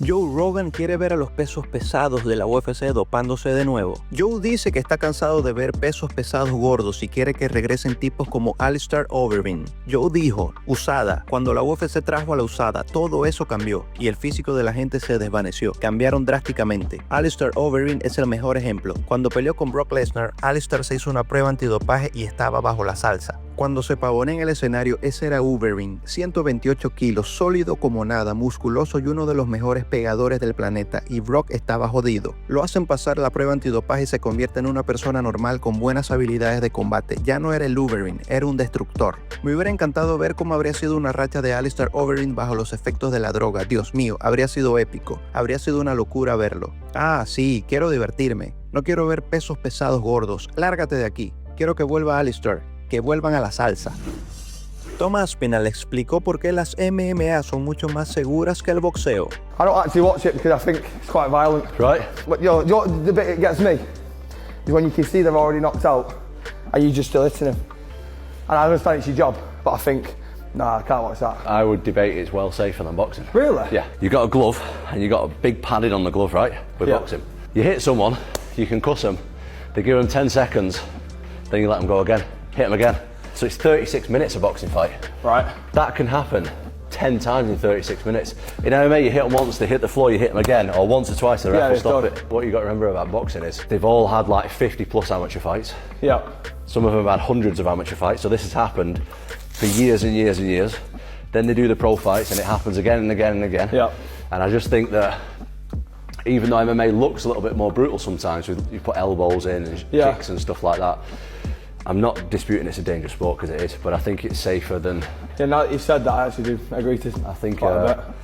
Joe Rogan quiere ver a los pesos pesados de la UFC dopándose de nuevo. Joe dice que está cansado de ver pesos pesados gordos y quiere que regresen tipos como Alistair Overeem. Joe dijo, USADA, cuando la UFC trajo a la USADA, todo eso cambió y el físico de la gente se desvaneció. Cambiaron drásticamente. Alistair Overeem es el mejor ejemplo. Cuando peleó con Brock Lesnar, Alistair se hizo una prueba antidopaje y estaba bajo la salsa. Cuando se pavonó en el escenario, ese era Overeem, 128 kilos, sólido como nada, musculoso y uno de los mejores pegadores del planeta, y Brock estaba jodido. Lo hacen pasar la prueba antidopaje y se convierte en una persona normal con buenas habilidades de combate. Ya no era el Overeem, era un destructor. Me hubiera encantado ver cómo habría sido una racha de Alistair Overeem bajo los efectos de la droga. Dios mío, habría sido épico. Habría sido una locura verlo. Ah, sí, quiero divertirme. No quiero ver pesos pesados gordos. Lárgate de aquí. Quiero que vuelva Alistair. Que vuelvan a la salsa. Aspinall explicó por qué las MMA son mucho más seguras que el boxeo. I don't actually watch it because I think it's quite violent. Right. But the bit that gets me is when you can see they're already knocked out and you just still hitting them. And I understand it's your job, but I think, nah, I can't watch that. I would debate it's well safer than boxing. Really? Yeah. You got a glove and you got a big padding on the glove, right? With boxing. You hit someone, you can cuss them, they give them 10 seconds, then you let them go again. Hit them again. So it's 36 minutes a boxing fight. Right. That can happen 10 times in 36 minutes. In MMA, you hit them once, they hit the floor, you hit them again, or once or twice, the ref will stop it. What you got to remember about boxing is they've all had like 50 plus amateur fights. Yeah. Some of them have had hundreds of amateur fights, so this has happened for years and years and years. Then they do the pro fights and it happens again and again and again. Yeah. And I just think that even though MMA looks a little bit more brutal sometimes, you put elbows in and kicks and stuff like that, I'm not disputing it's a dangerous sport because it is, but I think it's safer than... Yeah, now that you said that, I actually do agree to I think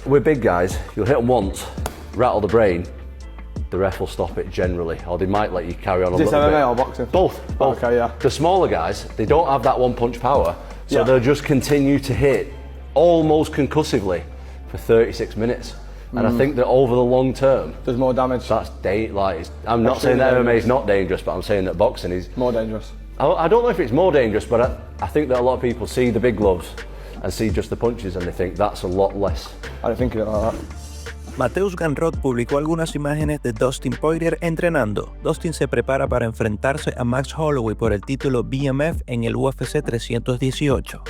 with big guys, you'll hit them once, rattle the brain, the ref will stop it generally, or they might let you carry on a little bit. Is this MMA or boxing? Both. Okay, yeah. The smaller guys, they don't have that one punch power, so they'll just continue to hit almost concussively for 36 minutes. And I think that over the long term, there's more damage. That's I'm not saying that MMA is not dangerous, but I'm saying that boxing is more dangerous. I don't know if it's more dangerous, but I think that a lot of people see the big gloves and see just the punches and they think that's a lot less. I don't think of it like that. Mateusz Ganrot publicó algunas imágenes de Dustin Poirier entrenando. Dustin se prepara para enfrentarse a Max Holloway por el título BMF en el UFC 318.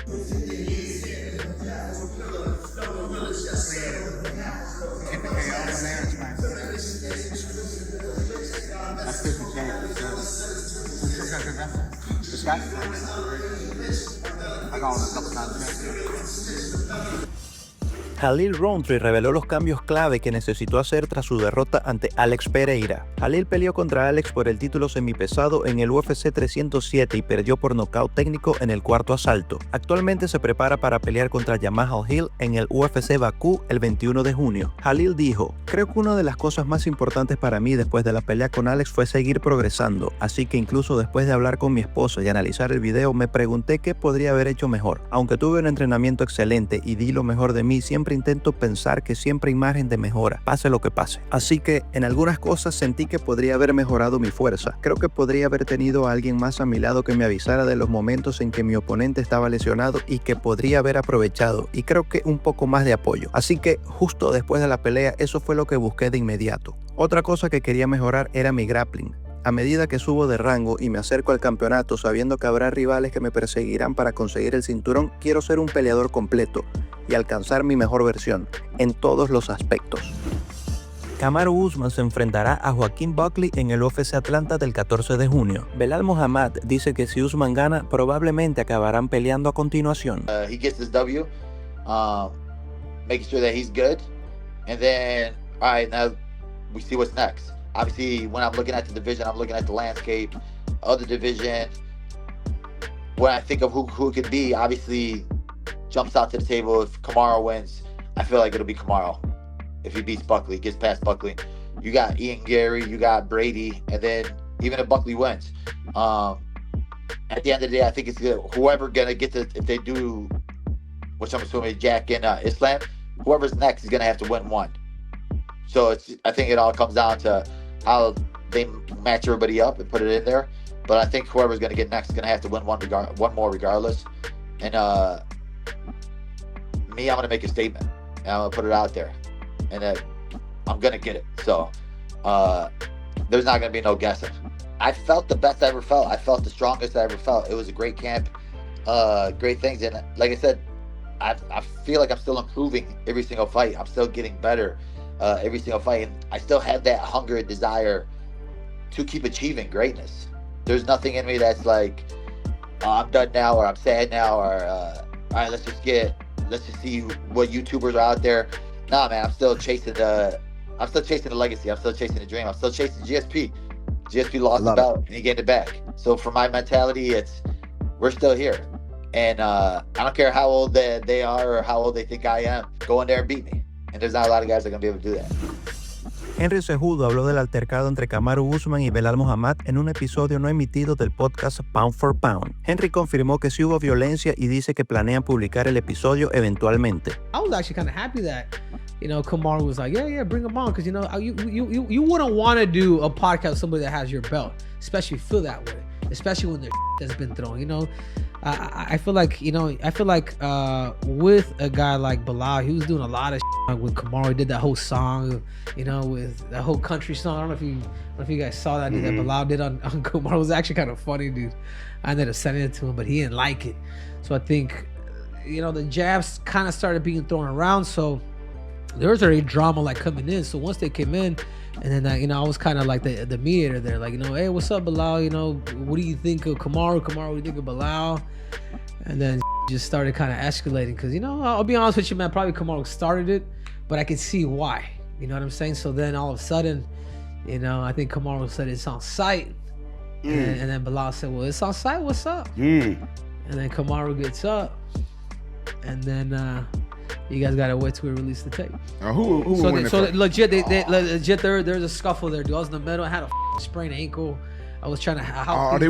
Khalil Rountree reveló los cambios clave que necesitó hacer tras su derrota ante Alex Pereira. Khalil peleó contra Alex por el título semipesado en el UFC 307 y perdió por nocaut técnico en el cuarto asalto. Actualmente se prepara para pelear contra Jamal Hill en el UFC Bakú el 21 de junio. Khalil dijo, creo que una de las cosas más importantes para mí después de la pelea con Alex fue seguir progresando, así que incluso después de hablar con mi esposa y analizar el video me pregunté qué podría haber hecho mejor. Aunque tuve un entrenamiento excelente y di lo mejor de mí, siempre intento pensar que siempre hay margen de mejora, pase lo que pase. Así que en algunas cosas sentí que podría haber mejorado mi fuerza. Creo que podría haber tenido a alguien más a mi lado que me avisara de los momentos en que mi oponente estaba lesionado y que podría haber aprovechado, y creo que un poco más de apoyo. Así que justo después de la pelea eso fue lo que busqué de inmediato. Otra cosa que quería mejorar era mi grappling. A medida que subo de rango y me acerco al campeonato sabiendo que habrá rivales que me perseguirán para conseguir el cinturón, quiero ser un peleador completo y alcanzar mi mejor versión en todos los aspectos. Kamaru Usman se enfrentará a Joaquín Buckley en el UFC Atlanta del 14 de junio. Belal Muhammad dice que si Usman gana, probablemente acabarán peleando a continuación. He gets his W, making sure that he's good, and then, all right, now we see what's next. Obviously, when I'm looking at the division, I'm looking at the landscape of the division. When I think of who it could be, obviously jumps out to the table. If Kamaru wins, I feel like it'll be Kamaru. If he beats Buckley, gets past Buckley. You got Ian Gary, you got Brady, and then even if Buckley wins, at the end of the day, I think it's whoever gonna get to, if they do, which I'm assuming Jack and Islam, whoever's next is gonna have to win one. So I think it all comes down to how they match everybody up and put it in there. But I think whoever's going to get next is going to have to win one more regardless. And me, I'm going to make a statement. And I'm going to put it out there. And I'm gonna get it. So there's not gonna be no guessing. I felt the best I ever felt. I felt the strongest I ever felt. It was a great camp, great things, and like I said, I feel like I'm still improving every single fight. I'm still getting better every single fight, and I still have that hunger and desire to keep achieving greatness. There's nothing in me that's like, oh, I'm done now, or I'm sad now, or all right, let's just see what YouTubers are out there. Nah, man, I'm still chasing the legacy. I'm still chasing the dream. I'm still chasing GSP. GSP lost the belt and he gained it back. So for my mentality, we're still here. And I don't care how old they are or how old they think I am. Go in there and beat me. And there's not a lot of guys that are going to be able to do that. Henry Cejudo habló del altercado entre Kamaru Usman y Belal Muhammad en un episodio no emitido del podcast Pound for Pound. Henry confirmó que sí hubo violencia y dice que planean publicar el episodio eventualmente. I was actually kind of happy that, Kamaru was like, yeah, bring him on, because you wouldn't want to do a podcast with somebody that has your belt, especially if you feel that way, especially when there's that's been thrown. I feel like with a guy like Belal, he was doing a lot of with Kamaru. He did that whole song, with that whole country song. I don't know if you guys saw that, that Belal did on Kamaru. It was actually kind of funny, dude. I ended up sending it to him, but he didn't like it. So I think, the jabs kind of started being thrown around. So there was already drama like coming in. So once they came in, and then I was kind of like the mediator there, like, hey, what's up, Belal? What do you think of Kamaru? What do you think of Belal? And then just started kind of escalating, because I'll be honest with you, man, probably Kamaru started it, but I could see why. You know what I'm saying? So then all of a sudden, I think Kamaru said it's on site, and then Belal said, well, it's on site. What's up? And then Kamaru gets up, and then you guys gotta wait till we release the tape. Legit, there's a scuffle there, dude. I was in the middle. I had a sprained ankle. I was trying to help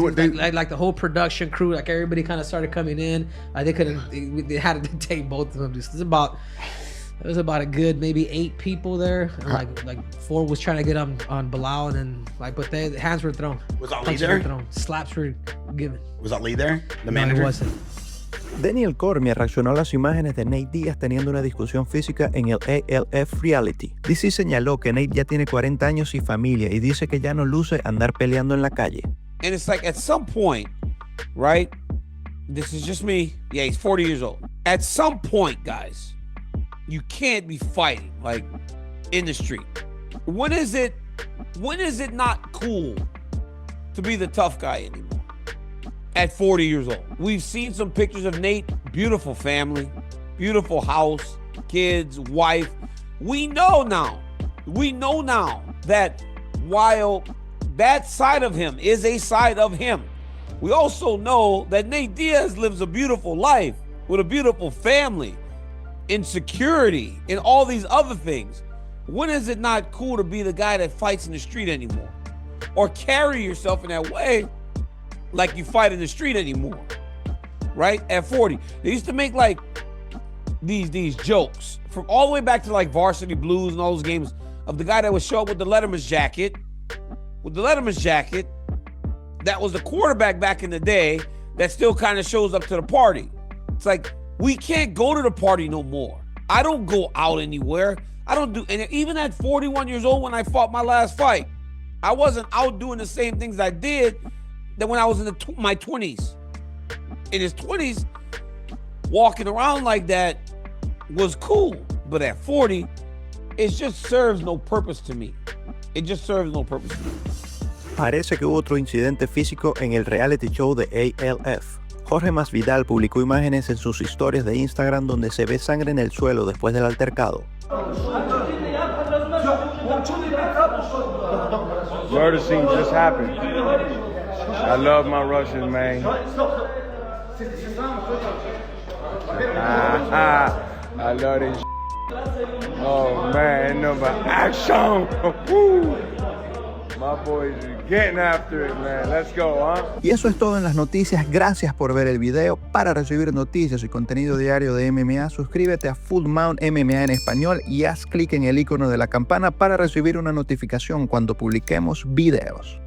like the whole production crew, like everybody kind of started coming in. They had to take both of them. There was about a good maybe 8 people there. And like 4 was trying to get on Belal, and then but the hands were thrown. Was Ali there? Slaps were given. Was Ali there? The manager? No, it wasn't. Daniel Cormier reaccionó a las imágenes de Nate Díaz teniendo una discusión física en el ALF Reality. DC señaló que Nate ya tiene 40 años y familia y dice que ya no luce andar peleando en la calle. And it's like, at some point, right? This is just me. Yeah, he's 40 years old. At some point, guys, you can't be fighting like in the street. When is it not cool to be the tough guy anymore? At 40 years old. We've seen some pictures of Nate, beautiful family, beautiful house, kids, wife. We know now that while that side of him is a side of him, we also know that Nate Díaz lives a beautiful life with a beautiful family, in security, and all these other things. When is it not cool to be the guy that fights in the street anymore? Or carry yourself in that way like you fight in the street anymore, right? At 40, they used to make like these jokes from all the way back to like Varsity Blues and all those games of the guy that would show up with the Letterman's jacket, that was the quarterback back in the day that still kind of shows up to the party. It's like, we can't go to the party no more. I don't go out anywhere. And even at 41 years old when I fought my last fight, I wasn't out doing the same things I did that when I was in my 20s. In his 20s, walking around like that was cool. But at 40, it just serves no purpose to me. Parece que hubo otro incidente físico en el reality show de ALF. Jorge Masvidal publicó imágenes en sus historias de Instagram donde se ve sangre en el suelo después del altercado. Murder scene just happened. I love my Russians, man. I love this. Oh man, no but action. Woo. My boys are getting after it, man. Let's go, huh? Y eso es todo en las noticias. Gracias por ver el video. Para recibir noticias y contenido diario de MMA, suscríbete a Full Mount MMA en español y haz clic en el icono de la campana para recibir una notificación cuando publiquemos videos.